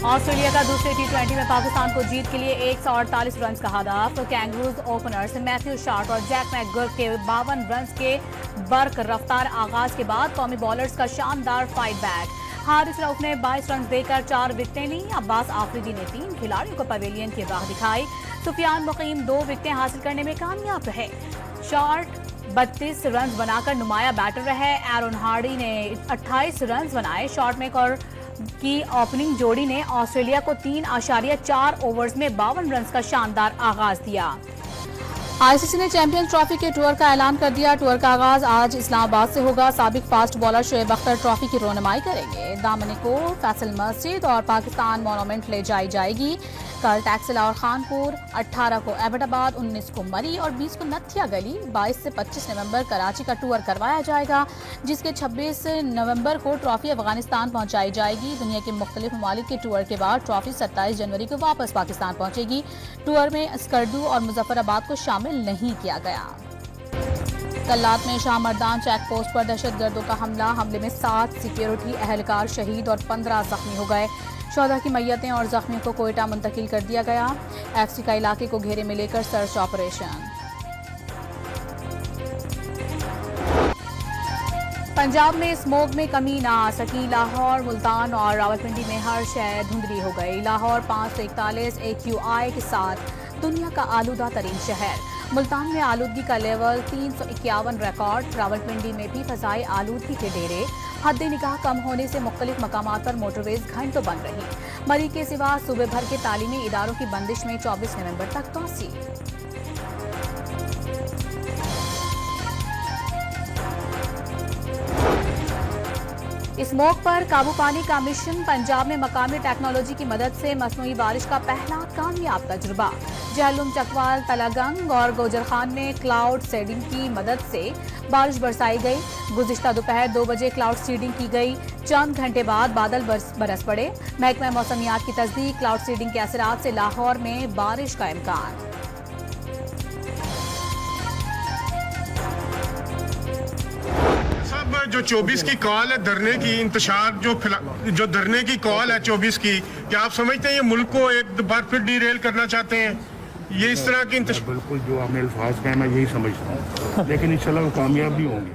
Australia का दूसरे T20 में पाकिस्तान को जीत के लिए 148 रन का हदफ। तो कैंगरूज ओपनर्स मैथ्यू शॉर्ट और जैक मैकगुर्क के 52 रन के बर्क रफ्तार आगाज के बाद कौमी बॉलर्स का शानदार फाइट बैक। हारिस रऊफ ने 22 रन देकर 4 विकेटें ली। अब्बास आफरीदी ने 3 खिलाड़ियों को पवेलियन की राह दिखाई। सुफियान मुकीम 2 विकेटें हासिल करने में कामयाब रहे। शॉर्ट 32 रन बनाकर नुमाया बैटर रहे। एरन हार्डी ने 28 रन बनाए। शॉर्ट में और की ओपनिंग जोड़ी ने ऑस्ट्रेलिया को 3.4 ओवर्स में 52 रन का शानदार आगाज दिया। आईसीसी ने चैंपियंस ट्रॉफी के टूर का ऐलान कर दिया। टूर का आगाज आज इस्लामाबाद से होगा। साबिक fast bowler Shoaib Akhtar trophy की रोनमाई करेंगे। दामनी को फैसल मस्जिद और पाकिस्तान मोनूमेंट ले जाई जाएगी। कल टैक्सिला और खानपुर, 18 को एबटाबाद, 19 को मरी और 20 को नथिया गली, 22 से 25 नवंबर कराची का टूर करवाया जाएगा, जिसके 26 नवंबर को ट्रॉफी अफगानिस्तान पहुंचाई जाएगी। दुनिया के मुख्तलिफ ममालिक के टूर के बाद ट्रॉफी 27 जनवरी को वापस पाकिस्तान पहुंचेगी। टूर में स्कर्दू और मुजफ्फराबाद को शामिल नहीं किया गया। कल्लात में शाहमर्दान चेक पोस्ट पर दहशतगर्दों का हमले में 7 सिक्योरिटी एहलकार शहीद और 15 जख्मी हो गए। 14 की मैयतें और जख्मियों को कोयटा मुंतकिल कर दिया गया। एफसी का इलाके को घेरे में लेकर सर्च ऑपरेशन। पंजाब में स्मोक में कमी ना आ सकी। लाहौर, मुल्तान और रावलपिंडी में हर शय धुंधली हो गई। लाहौर 541 AQI के साथ दुनिया का आलूदा तरीन शहर। मुल्तान में आलूदगी का लेवल 351 रिकॉर्ड। रावलपिंडी में भी फजाई आलूदगी के डेरे। हद निगाह कम होने से मुख्तलिफ मकामात पर मोटरवेज घंटों बंद रही। मरी के सिवा सूबे भर के तालीमी इदारों की बंदिश में 24 नवंबर तक तोसी। स्मोक पर काबू पाने का मिशन। पंजाब में मकामी टेक्नोलॉजी की मदद से मसनूई बारिश का पहला कामयाब तजुर्बा। जहलुम, चकवाल, तलागंग और गोजरखान में क्लाउड सीडिंग की मदद से बारिश बरसाई गई। गुज़िश्ता दोपहर 2 बजे क्लाउड सीडिंग की गई। चंद घंटे बाद बादल बरस पड़े। महकमा मौसमियात की तस्दीक, क्लाउड सीडिंग के असरात से लाहौर में बारिश का इम्कान। जो 24 की कॉल है धरने की, इंतशार जो धरने की कॉल है 24 की, क्या आप समझते हैं ये मुल्क को एक बार फिर डीरेल करना चाहते हैं? ये इस तरह की बिल्कुल जो आपने अल्फाज कहे मैं यही समझता हूँ, लेकिन इंशाल्लाह वो कामयाब भी होंगे।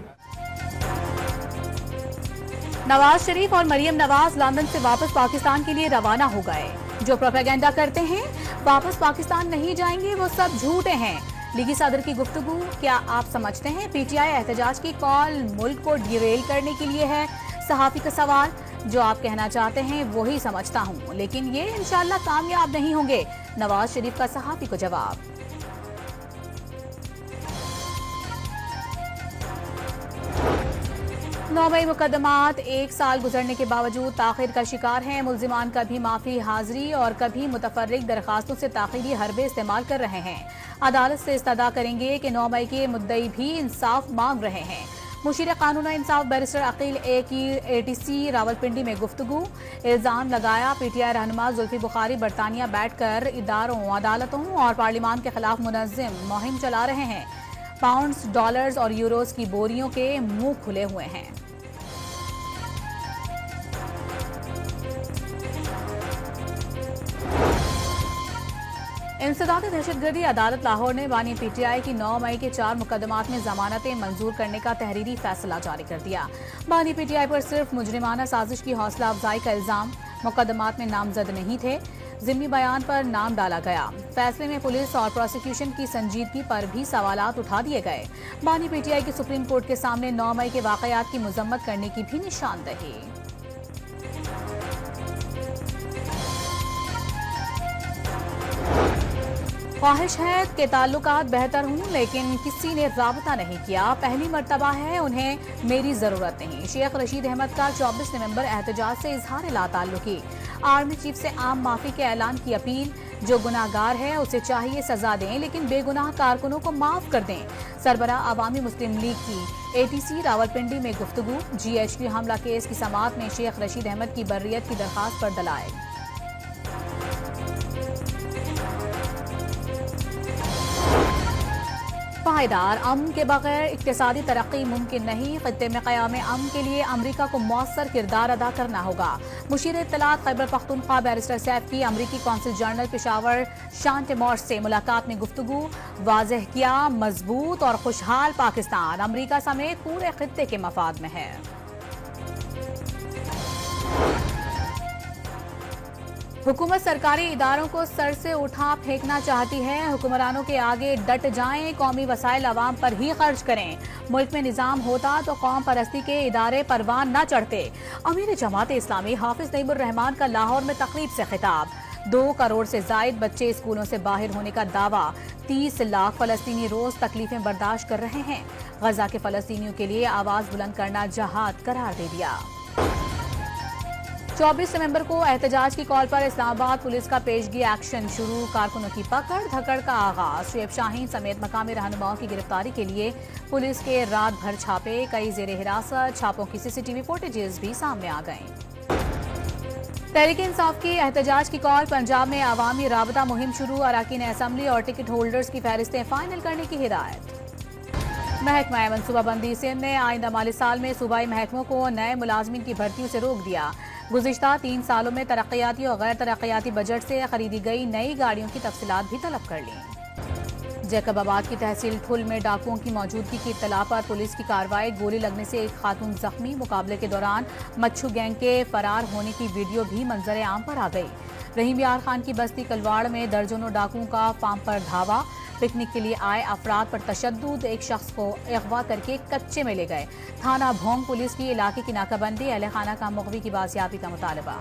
नवाज शरीफ और मरियम नवाज लंदन से वापस पाकिस्तान के लिए रवाना हो गए। जो प्रोपेगेंडा करते हैं वापस पाकिस्तान नहीं जाएंगे वो सब झूठे हैं। लीगी सदर की गुफ्तगू, क्या आप समझते हैं PTI एहतजाज की कॉल मुल्क को डिरेल करने के लिए है? सहाफी का सवाल, जो आप कहना चाहते हैं वो ही समझता हूं, लेकिन ये इंशाल्लाह कामयाब नहीं होंगे। नवाज शरीफ का सहाफी को जवाब। 9 मई मुकदमात 1 साल गुजरने के बावजूद ताखिर का शिकार हैं। मुल्जिमान कभी माफी हाजिरी और कभी मुतफर्रिक दरखास्तों से ताखिरी हरबे इस्तेमाल कर रहे हैं। अदालत से इस्तदा करेंगे कि 9 मई के मुद्दई भी इंसाफ मांग रहे हैं। मुशीर कानून इंसाफ बैरिस्टर अकील ए की ATC रावलपिंडी में गुफ्तगू। इल्जाम लगाया PTI रहनुमा जुल्फी बुखारी बरतानिया बैठकर इदारों, अदालतों और पार्लिमान के खिलाफ मुनज़्ज़म मुहिम चला रहे हैं। पाउंड्स, डॉलर्स और यूरोज की बोरियों के मुंह खुले हुए हैं। इंसदाद दहशतगर्दी अदालत लाहौर ने बानी PTI की 9 मई के 4 मुकदमात में जमानतें मंजूर करने का तहरीरी फैसला जारी कर दिया। बानी PTI पर सिर्फ मुजरिमाना साजिश की हौसला अफजाई का इल्जाम, मुकदमात में नामजद नहीं थे। जिम्मी बयान पर नाम डाला गया। फैसले में पुलिस और प्रोसिक्यूशन की संजीदगी पर भी सवालात उठा दिए गए। बानी PTI की सुप्रीम कोर्ट के सामने 9 मई के वाकयात की मजम्मत करने की भी निशानदही। ख्वाहिश है कि ताल्लुकात बेहतर हों, लेकिन किसी ने राबता नहीं किया। पहली मर्तबा है उन्हें मेरी जरूरत नहीं। शेख रशीद अहमद का 24 नवंबर एहतजाज से इजहार ला ताल्लुकी। आर्मी चीफ से आम माफी के ऐलान की अपील। जो गुनाहगार है उसे चाहिए सजा दें, लेकिन बेगुनाह कारकुनों को माफ कर दें। सरबराह अवामी मुस्लिम लीग की ATC रावलपिंडी में गुफ्तगू। GHQ हमला केस की समाअत में शेख रशीद अहमद की बर्रियत की दरखास्त पर दलाइल। पायदार अमन के बगैर इक्तिसादी तरक्की मुमकिन नहीं। खित्ते में क़याम अमन के लिए अमरीका को मौसर किरदार अदा करना होगा। मुशीर इत्तलात खैबर पख्तूनख्वा बैरिस्टर सैफ की अमरीकी कौंसिल जनरल पेशावर शांटे मॉर्स से मुलाकात में गुफ्तगू। वाज़ेह किया मजबूत और खुशहाल पाकिस्तान अमरीका समेत पूरे खित्ते के मफाद में है। हुकूमत सरकारी इदारों को सर से उठा फेंकना चाहती है। हुक्मरानों के आगे डट जाएं, कौमी वसाइल अवाम पर ही खर्च करें। मुल्क में निजाम होता तो कौम परस्ती के इदारे परवान न चढ़ते। अमीर जमात इस्लामी हाफिज नईमुर रहमान का लाहौर में तकरीब से खिताब। 2 करोड़ से जायद बच्चे स्कूलों से बाहर होने का दावा। 30 लाख फलस्तीनी रोज तकलीफें बर्दाश्त कर रहे हैं। गजा के फलस्तीनियों के लिए आवाज बुलंद करना जहाद करार दे दिया। 24 नवंबर को एहतजाज की कॉल पर इस्लामाबाद पुलिस का पेशगी एक्शन शुरू। कारकुनों की पकड़ धकड़ का आगाज। शुएब शाहीन समेत मकामी रहनुमाओं की गिरफ्तारी के लिए पुलिस के रात भर छापे। कई जेर हिरासत। छापों की सीसीटीवी फुटेजेस भी सामने आ गए। तहरीक इंसाफ की एहतजाज की कॉल। पंजाब में अवामी राबता मुहिम शुरू। अरकान असम्बली और टिकट होल्डर्स की फहरिस्तें फाइनल करने की हिदायत। महकमा मनसूबाबंदी सिंध ने आइंदा माली साल में सूबाई महकमों को नए मुलाजमीन की भर्तियों से रोक दिया। गुज़िश्ता 3 सालों में तरक्याती और गैर तरक्याती बजट से खरीदी गई नई गाड़ियों की तफसीलात भी तलब कर ली। जैकबाबाद की तहसील ठुल में डाकुओं की मौजूदगी की इत्तला पर पुलिस की कार्रवाई। गोली लगने से एक खातून जख्मी। मुकाबले के दौरान मच्छू गैंग के फरार होने की वीडियो भी मंजर आम पर आ गई। रहीम यार खान की बस्ती कलवाड़ में दर्जनों डाकुओं का फार्म पर धावा। पिकनिक के लिए आए अफराद पर तशद्दुद। एक शख्स को अगवा करके कच्चे में ले गए। थाना भोंग पुलिस की इलाके की नाकाबंदी। अहले खाना का मुग़वी की बाजियाबी का मुतालबा।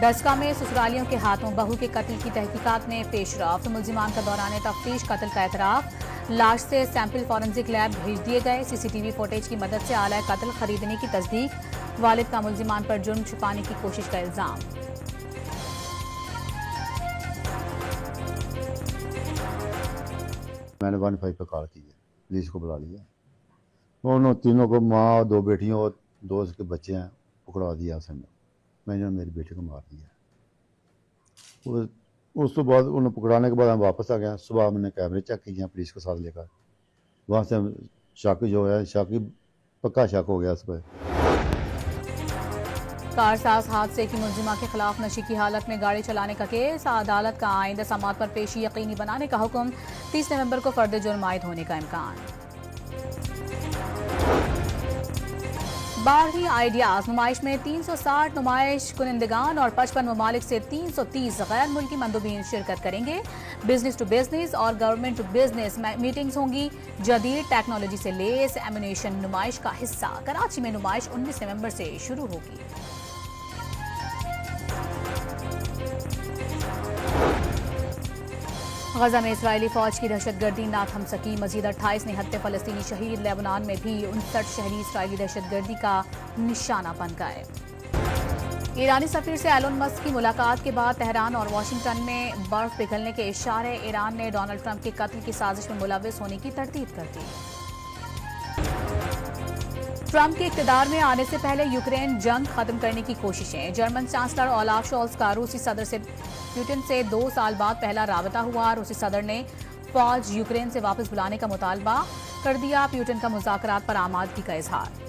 डस्का में ससुरालियों के हाथों बहू के कत्ल की तहकीकात में पेशरफ्त। मुल्जिमान का दौरान तफ्तीश कत्ल का एतराफ। लाश से सैंपल फॉरेंसिक लैब भेज दिए गए। सीसीटीवी फुटेज की मदद से आला कत्ल खरीदने की तस्दीक। वालिद का मुल्जिमान पर जुर्म छुपाने की कोशिश का इल्जाम। मैंने 15 पे कॉल की है, पुलिस को बुला लिया। उन तीनों को, माँ और 2 बेटियों और 2 उसके बच्चे हैं, पकड़ा दिया उसने। मैंने मेरी बेटे को मार दिया। उस तो बाद उन्हें पकड़ाने के बाद हम वापस आ गया। सुबह मैंने कैमरे चेक किए पुलिस को साथ लेकर। वहाँ से शक जो है, पक्का शक हो गया उस पर। कारसाज हादसे की मुल्जिमा के खिलाफ नशे की हालत में गाड़ी चलाने का केस। अदालत का आइंदा समात पर पेशी यकीनी बनाने का हुक्म। 30 नवंबर को फर्द जुर्म आयद होने का इम्कान। 12वीं आइडियाज नुमाइश में 360 नुमाइश कुनिंदगान और 55 ममालिक से 330 गैर मुल्की मंदूबीन शिरकत करेंगे। बिजनेस टू बिजनेस और गवर्नमेंट टू बिजनेस मीटिंग्स होंगी। जदीद टेक्नोलॉजी से लेस एमिनेशन नुमाइश का हिस्सा। कराची में नुमाइश 19 नवंबर से शुरू होगी। गजा में इस्राएली फौज की दहशतगर्दी ना थम सकी। मजीद 28 निहत्ते फलस्तीनी शहीद। लेबनान में भी 59 शहरी इस्राएली दहशतगर्दी का निशाना बन गए। ईरानी सफीर से एलोन मस्क की मुलाकात के बाद तेहरान और वाशिंगटन में बर्फ पिघलने के इशारे। ईरान ने डोनाल्ड ट्रंप के कत्ल की साजिश में मुलव्विस होने की तरदीद कर दी। ट्रंप के इक़्तिदार में आने से पहले यूक्रेन जंग खत्म करने की कोशिशें। जर्मन चांसलर ओलाफ शोल्स का रूसी सदर से पुतिन से 2 साल बाद पहला राबता हुआ। रूसी सदर ने फौज यूक्रेन से वापस बुलाने का मुतालबा कर दिया। पुतिन का मुज़ाकरात पर आमादगी का इजहार।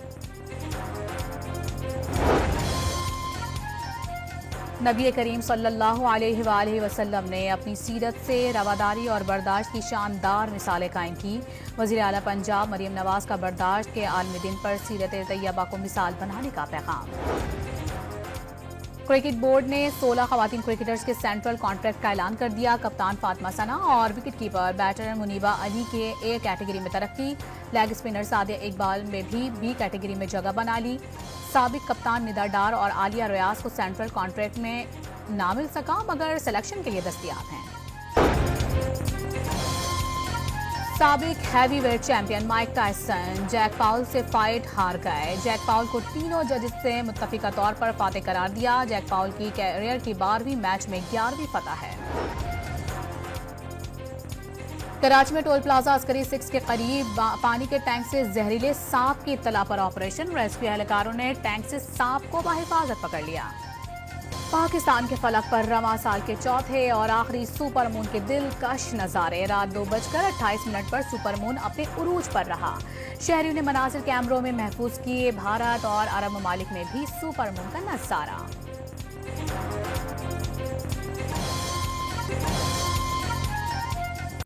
नबी करीम सल्लल्लाहु अलैहि वसल्लम ने अपनी सीरत से रवादारी और बर्दाश्त की शानदार मिसालें कायम की। वज़ीर आला पंजाब मरियम नवाज का बर्दाश्त के आलमी दिन पर सीरत तैयबा को मिसाल बनाने का पैगाम। क्रिकेट बोर्ड ने 16 खवातीन क्रिकेटर्स के सेंट्रल कॉन्ट्रैक्ट का ऐलान कर दिया। कप्तान फातिमा सना और wicket keeper batter Muniba Ali के ए कैटेगरी में तरक्की। लेग स्पिनर सादिया इकबाल में भी बी कैटेगरी में जगह बना ली। साबिक कप्तान निदा डार और आलिया रियाज को सेंट्रल कॉन्ट्रैक्ट में ना मिल सका मगर सिलेक्शन के लिए दस्तयाब हैं। साबिक heavyweight champion Mike Tyson Jake Paul से फाइट हार गए। जैक पाउल को तीनों जजेस से मुत्तफिका तौर पर फातेह करार दिया। जैक पाउल की कैरियर की 12वीं मैच में 11वीं फतह है। कराची में टोल प्लाजा अस्करी 6 के करीब पानी के टैंक से जहरीले सांप की इत्तला पर ऑपरेशन। रेस्क्यू एहलकारों ने टैंक से सांप को बाहिफाजत पकड़ लिया। पाकिस्तान के फलक पर रमा साल के चौथे और आखिरी सुपर मून के दिलकश नज़ारे। रात 2:28 पर सुपर मून अपने उरूज पर रहा। शहरियों ने मनाजिर कैमरों में महफूज किए। भारत और अरब ममालिक में भी सुपर मून का नजारा।